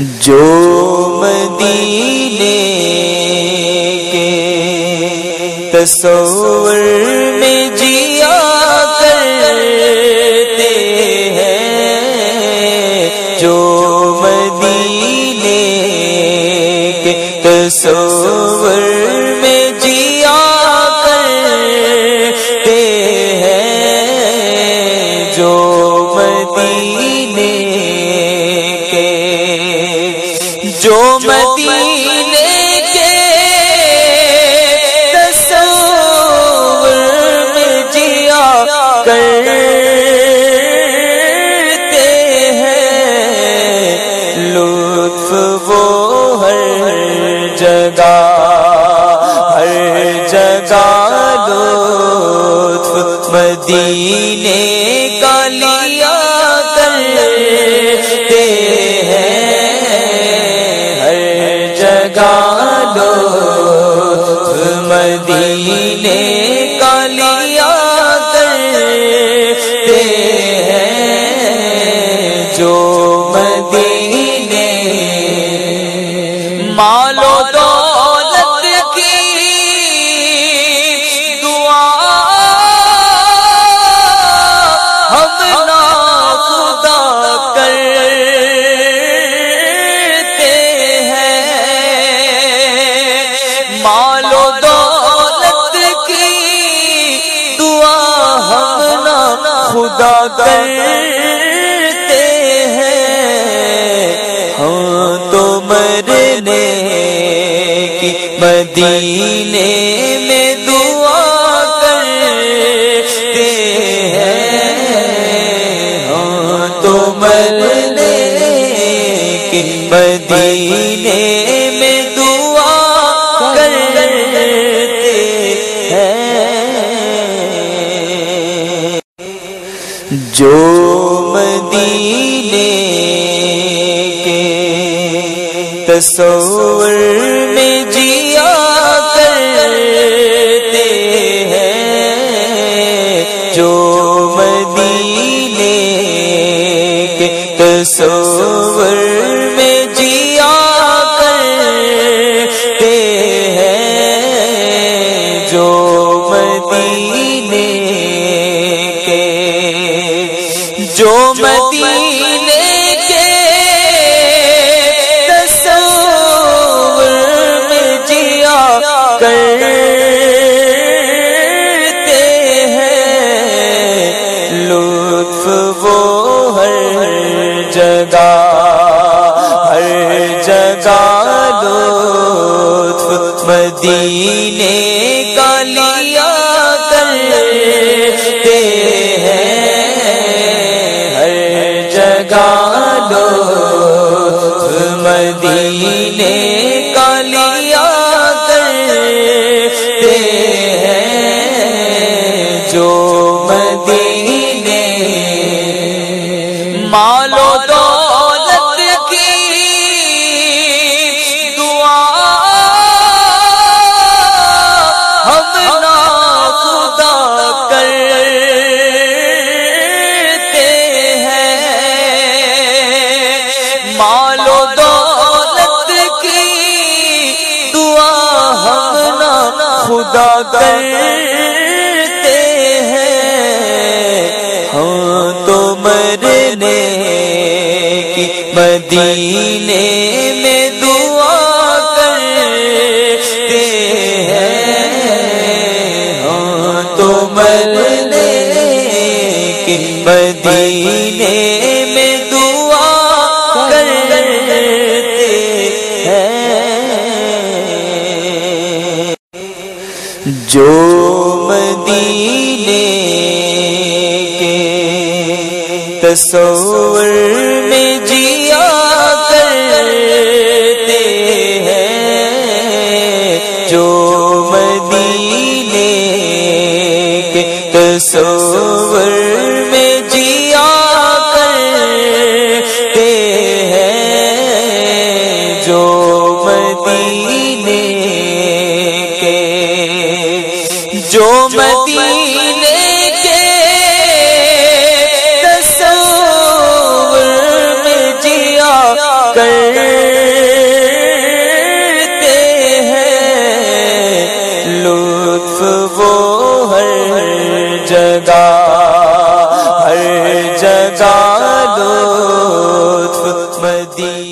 جو مدینے کے تصور میں جیا کرتے ہیں، جو مدینے کے تصور میں جیا کرتے ہیں، جو مدینے کے جو مدینے کے تصور میں جیا کرتے ہیں، لطف وہ ہر جگہ لطف مدینے کا لیا کرتے ہیں، لطف مدینے کا لیا کرتے ہیں، جو مدینے مال و دولت کی دعا ہم نا خدا کرتے ہیں، مال و دولت کی دعا ہم نا خدا کرتے ہیں، ہم تو مرنے کی مدینے میں دعا کرتے ہیں، ہم تو مرنے کی مدینے میں دعا کرتے ہیں، جو مدینے کے تصور میں جیا کرتے ہیں، جو مدینے کے تصور میں جیا کرتے ہیں، جو مدینے کے جو مدینے کے تصور میں جیا کرتے ہیں، لطف وہ ہر جگہ لطف مدینے کا لیا کرتے ہیں، لطف مدینے کا لیا کرتے ہیں، جو مدینے مال و دولت کی دعا ہم نا خدا کرتے ہیں، مال و دولت کی دعا ہم نا خدا کرتے ہیں، ہم تو مرنے کی مدینے میں دعا کرتے ہیں، ہم تو مرنے کی مدینے میں دعا کرتے ہیں، جو مدینے کے تصور میں جیا کرتے ہیں، جو مدینے کے تصور میں جیا کرتے ہیں، جو مدینے کے جو مدینے کے تصور میں جیا کرتے جگہ ہر جگہ لطف مدینہ